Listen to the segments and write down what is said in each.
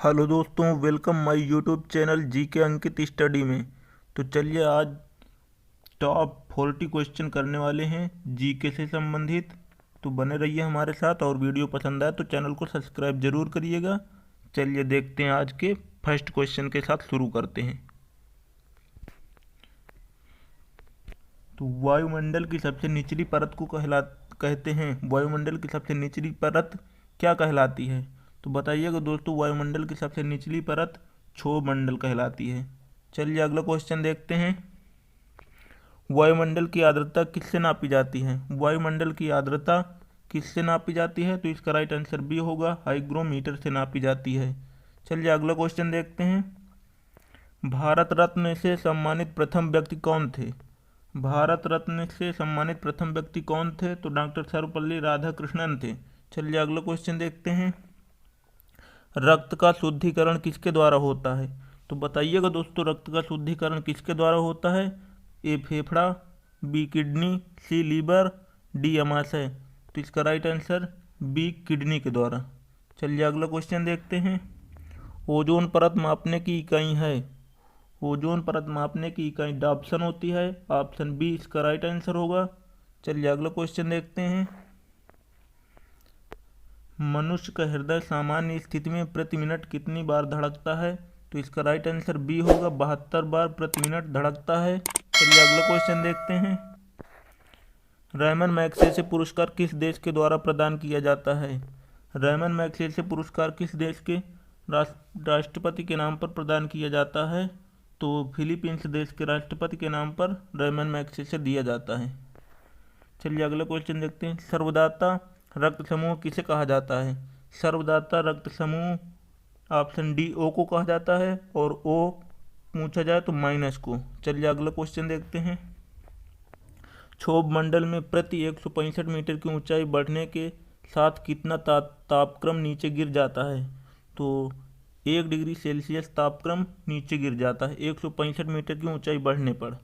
Hello दोस्तों, welcome my YouTube channel GK Ankit study में। तो चलिए आज टॉप 40 क्वेश्चन करने वाले हैं जीके से संबंधित। तो बने रहिए हमारे साथ और वीडियो पसंद आए तो चैनल को सब्सक्राइब जरूर करिएगा। चलिए देखते हैं आज के फर्स्ट क्वेश्चन के साथ शुरू करते हैं। तो वायुमंडल की सबसे निचली परत को कहते हैं। वायुमंडल की सबसे निचली परत क्या कहलाती है? तो बताइएगा दोस्तों, वायुमंडल की सबसे निचली परत क्षोभ मंडल कहलाती है। चलिए अगला क्वेश्चन देखते हैं। वायुमंडल की आर्द्रता किससे नापी जाती है? वायुमंडल की आर्द्रता किससे नापी जाती है? तो इसका राइट आंसर बी होगा, हाइग्रोमीटर से नापी जाती है। चलिए अगला क्वेश्चन देखते हैं। भारत रत्न से सम्मानित प्रथम व्यक्ति कौन थे? भारत रत्न से सम्मानित प्रथम व्यक्ति कौन थे? तो डॉक्टर सर्वपल्ली राधाकृष्णन थे। चलिए अगला क्वेश्चन देखते हैं। रक्त का शुद्धिकरण किसके द्वारा होता है? तो बताइएगा दोस्तों, रक्त का शुद्धिकरण किसके द्वारा होता है? ए फेफड़ा, B kidney, C liver, D अमाशय। तो इसका राइट आंसर बी किडनी के द्वारा। चलिए अगला क्वेश्चन देखते हैं। ओजोन परत मापने की इकाई है। ओजोन परत मापने की इकाई डाप्सन होती है। ऑप्शन बी इसका राइट आंसर होगा। चलिए अगला क्वेश्चन देखते हैं। मनुष्य का हृदय सामान्य स्थिति में प्रति मिनट कितनी बार धड़कता है? तो इसका राइट आंसर बी होगा, 72 बार प्रति मिनट धड़कता है। चलिए अगला क्वेश्चन देखते हैं। रैमन मैग्सेसे पुरस्कार किस देश के द्वारा प्रदान किया जाता है? रैमन मैग्सेसे पुरस्कार किस देश के राष्ट्रपति के नाम पर प्रदान किया जाता है? तो फिलीपींस देश के राष्ट्रपति के नाम पर रैमन मैग्सेसे दिया जाता है। चलिए अगला क्वेश्चन देखते हैं। सर्वदाता रक्त समूह किसे कहा जाता है? सर्वदाता रक्त समूह ऑप्शन डी ओ को कहा जाता है, और ओ पूछा जाए तो माइनस को। चलिए अगला क्वेश्चन देखते हैं। क्षोभ मंडल में प्रति 165 मीटर की ऊंचाई बढ़ने के साथ कितना तापक्रम नीचे गिर जाता है? तो 1 डिग्री सेल्सियस तापक्रम नीचे गिर जाता है 165 मीटर की ऊंचाई बढ़ने पर।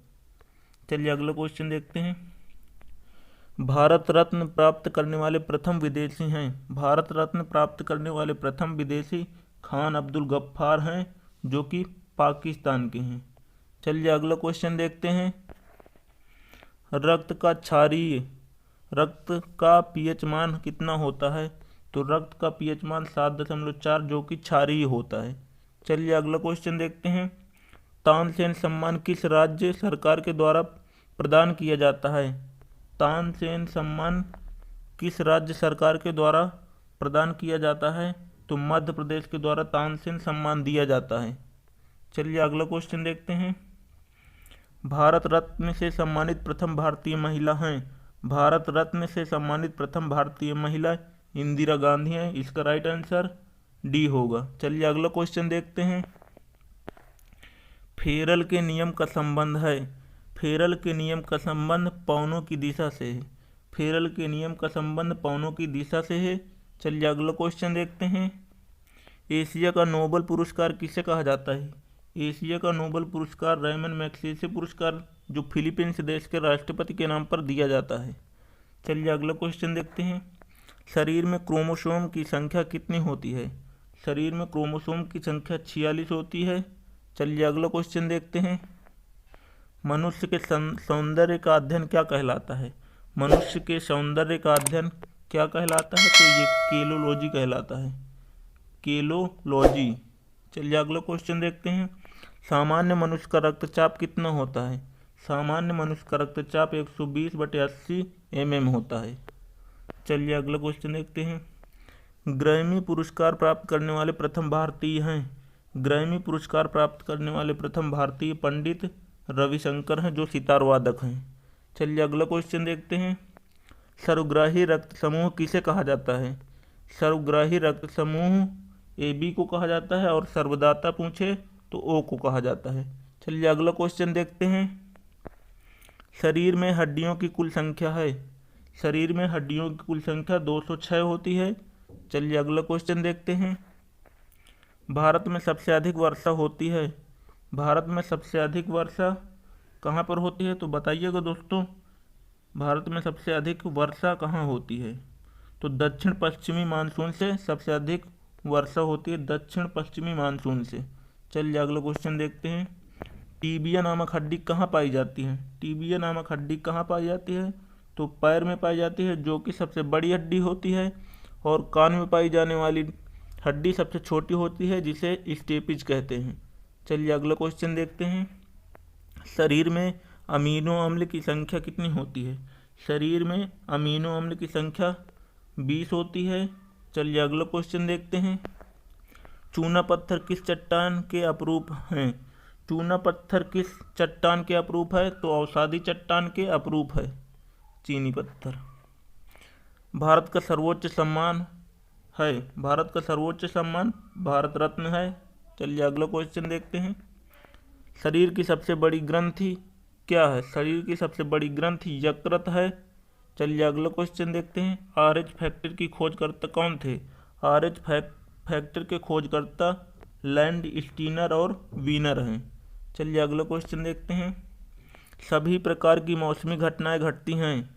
चलिए अगला क्वेश्चन देखते हैं। भारत रत्न प्राप्त करने वाले प्रथम विदेशी हैं। भारत रत्न प्राप्त करने वाले प्रथम विदेशी खान अब्दुल गफ्फार हैं, जो कि पाकिस्तान के हैं। चलिए अगला क्वेश्चन देखते हैं। रक्त का पीएच मान कितना होता है? तो रक्त का पीएच मान 7.4, जो कि क्षारीय होता है। चलिए अगला क्वेश्चन देखते हैं। तानसेन सम्मान किस राज्य सरकार के द्वारा प्रदान किया जाता है? तानसेन सम्मान किस राज्य सरकार के द्वारा प्रदान किया जाता है? तो मध्य प्रदेश के द्वारा तानसेन सम्मान दिया जाता है। चलिए अगला क्वेश्चन देखते हैं। भारत रत्न से सम्मानित प्रथम भारतीय महिला हैं। भारत रत्न से सम्मानित प्रथम भारतीय महिला इंदिरा गांधी हैं। इसका राइट आंसर डी होगा। चलिए अगला क्वेश्चन देखते हैं। फेरल के नियम का संबंध है। फेरल के नियम का संबंध पवनों की दिशा से है। फेरल के नियम का संबंध पवनों की दिशा से है। चलिए अगला क्वेश्चन देखते हैं। एशिया का नोबेल पुरस्कार किसे कहा जाता है? एशिया का नोबेल पुरस्कार रैमन मैग्सेसे पुरस्कार, जो फिलीपींस देश के राष्ट्रपति के नाम पर दिया जाता है। चलिए अगला क्वेश्चन देखते हैं। शरीर में क्रोमोसोम की संख्या कितनी होती है? शरीर में क्रोमोसोम की संख्या 46 होती है। चलिए अगला क्वेश्चन देखते हैं। मनुष्य के सौंदर्य का अध्ययन क्या कहलाता है? मनुष्य के सौंदर्य का अध्ययन क्या कहलाता है? तो ये केलोलॉजी कहलाता है, केलोलॉजी। चलिए अगला क्वेश्चन देखते हैं। सामान्य मनुष्य का रक्तचाप कितना होता है? सामान्य मनुष्य का रक्तचाप 120/80 mm होता है। चलिए अगला क्वेश्चन देखते हैं। ग्रैमी पुरस्कार प्राप्त करने वाले प्रथम भारतीय हैं। ग्रैमी पुरस्कार प्राप्त करने वाले प्रथम भारतीय पंडित रविशंकर हैं, जो सितार वादक हैं। चलिए अगला क्वेश्चन देखते हैं। सर्वग्राही रक्त समूह किसे कहा जाता है? सर्वग्राही रक्त समूह ए बी को कहा जाता है, और सर्वदाता पूछे तो ओ को कहा जाता है। चलिए अगला क्वेश्चन देखते हैं। शरीर में हड्डियों की कुल संख्या है। शरीर में हड्डियों की कुल संख्या 206 होती है। चलिए अगला क्वेश्चन देखते हैं। भारत में सबसे अधिक वर्षा होती है। भारत में सबसे अधिक वर्षा कहाँ पर होती है? तो बताइएगा दोस्तों, भारत में सबसे अधिक वर्षा कहाँ होती है? तो दक्षिण पश्चिमी मानसून से सबसे अधिक वर्षा होती है दक्षिण पश्चिमी मानसून से। चलिए अगला क्वेश्चन देखते हैं। टीबिया नामक हड्डी कहाँ पाई जाती है? टीबिया नामक हड्डी कहाँ पाई जाती है? तो पैर में पाई जाती है, जो कि सबसे बड़ी हड्डी होती है, और कान में पाई जाने वाली हड्डी सबसे छोटी होती है, जिसे स्टेपिज कहते हैं। चलिए अगला क्वेश्चन देखते हैं। शरीर में अमीनो अम्ल की संख्या कितनी होती है? शरीर में अमीनो अम्ल की संख्या 20 होती है। चलिए अगला क्वेश्चन देखते हैं। चूना पत्थर किस चट्टान के अपरूप हैं? चूना पत्थर किस चट्टान के अपरूप है? तो अवसादी चट्टान के अपरूप है, चीनी पत्थर। भारत का सर्वोच्च सम्मान है? भारत का सर्वोच्च सम्मान भारत रत्न है। चलिए अगला क्वेश्चन देखते हैं। शरीर की सबसे बड़ी ग्रंथि क्या है? शरीर की सबसे बड़ी ग्रंथि यकृत है। चलिए अगला क्वेश्चन देखते हैं। RH फैक्टर की खोजकर्ता कौन थे? RH फैक्टर के खोजकर्ता लैंड स्टीनर और वीनर हैं। चलिए अगला क्वेश्चन देखते हैं। सभी प्रकार की मौसमी घटनाएं घटती हैं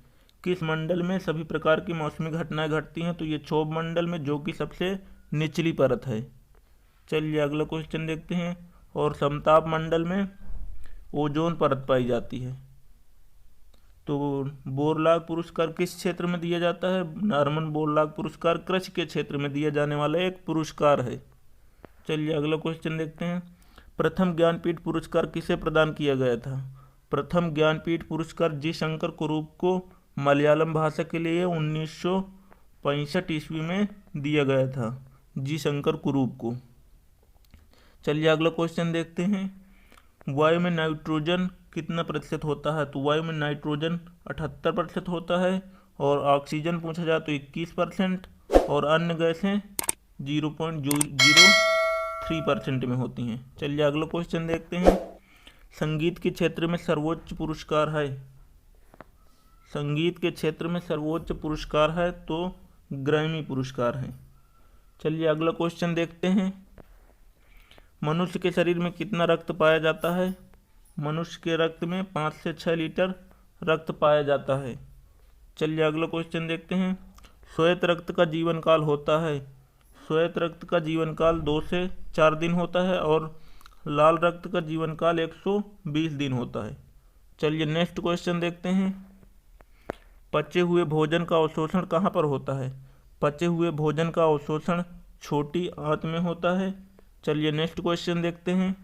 किस मंडल में? सभी प्रकार की मौसमी घटनाएं घटती हैं तो ये क्षोभ मंडल में, जो कि सबसे निचली परत है। चलिए अगला क्वेश्चन देखते हैं। और समताप मंडल में ओजोन परत पाई जाती है। तो बोरलाग पुरस्कार किस क्षेत्र में दिया जाता है? नॉर्मन बोरलाग पुरस्कार कृषि के क्षेत्र में दिया जाने वाला एक पुरस्कार है। चलिए अगला क्वेश्चन देखते हैं। प्रथम ज्ञानपीठ पुरस्कार किसे प्रदान किया गया था? प्रथम ज्ञानपीठ पुरस्कार जी शंकर कुरूप को मलयालम भाषा के लिए 1965 ईस्वी में दिया गया था, जी शंकर कुरूप को। चलिए अगला क्वेश्चन देखते हैं। वायु में नाइट्रोजन कितना प्रतिशत होता है? तो वायु में नाइट्रोजन 78% होता है, और ऑक्सीजन पूछा जाए तो 21%, और अन्य गैसें 0.003% में होती हैं। चलिए अगला क्वेश्चन देखते हैं। संगीत के क्षेत्र में सर्वोच्च पुरस्कार है? संगीत के क्षेत्र में सर्वोच्च पुरस्कार है तो ग्रैमी पुरस्कार है। चलिए अगला क्वेश्चन देखते हैं। मनुष्य के शरीर में कितना रक्त पाया जाता है? मनुष्य के रक्त में 5 से 6 लीटर रक्त पाया जाता है। चलिए अगला क्वेश्चन देखते हैं। श्वेत रक्त का जीवन काल होता है? श्वेत रक्त का जीवन काल 2 से 4 दिन होता है, और लाल रक्त का जीवन काल 120 दिन होता है। चलिए नेक्स्ट क्वेश्चन देखते हैं। पचे हुए भोजन का अवशोषण कहाँ पर होता है? पचे हुए भोजन का अवशोषण छोटी आंत में होता है। चलिए नेक्स्ट क्वेश्चन देखते हैं।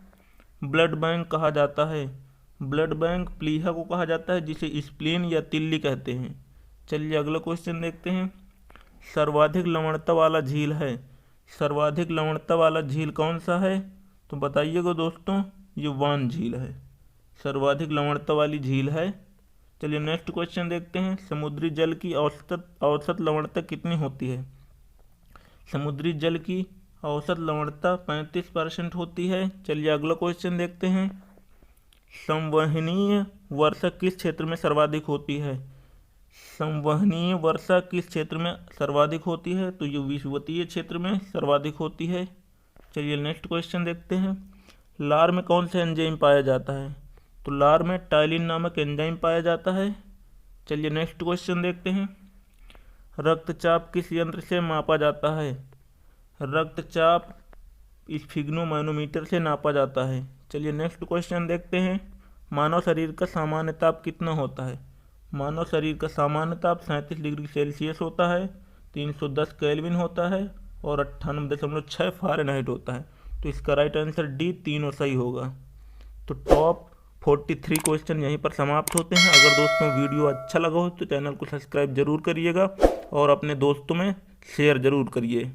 ब्लड बैंक कहा जाता है? ब्लड बैंक प्लीहा को कहा जाता है, जिसे स्प्लीन या तिल्ली कहते हैं। चलिए अगला क्वेश्चन देखते हैं। सर्वाधिक लवणता वाला झील है? सर्वाधिक लवणता वाला झील कौन सा है? तो बताइएगा दोस्तों, ये वान झील है, सर्वाधिक लवणता वाली झील है। चलिए नेक्स्ट क्वेश्चन देखते हैं। समुद्री जल की औसत लवणता कितनी होती है? समुद्री जल की औसत लवणता 35% होती है। चलिए अगला क्वेश्चन देखते हैं। संवहनीय वर्षा किस क्षेत्र में सर्वाधिक होती है? संवहनीय वर्षा किस क्षेत्र में सर्वाधिक होती है? तो ये विषुवतीय क्षेत्र में सर्वाधिक होती है। चलिए नेक्स्ट क्वेश्चन देखते हैं। लार में कौन सा एंजाइम पाया जाता है? तो लार में टाइलिन नामक एंजाइम पाया जाता है। चलिए नेक्स्ट क्वेश्चन देखते हैं। रक्तचाप किस यंत्र से मापा जाता है? रक्तचाप स्फिग्नोमैनोमीटर से नापा जाता है। चलिए नेक्स्ट क्वेश्चन देखते हैं। मानव शरीर का सामान्य ताप कितना होता है? मानव शरीर का सामान्य ताप 37 डिग्री सेल्सियस होता है, 310 केल्विन होता है, और 98.6 फ़ारेनहाइट होता है। तो इसका राइट आंसर डी, तीनों सही होगा। तो टॉप 43 क्वेश्चन यहीं पर समाप्त होते हैं। अगर दोस्तों वीडियो अच्छा लगा हो तो चैनल को सब्सक्राइब जरूर करिएगा, और अपने दोस्तों में शेयर जरूर करिए।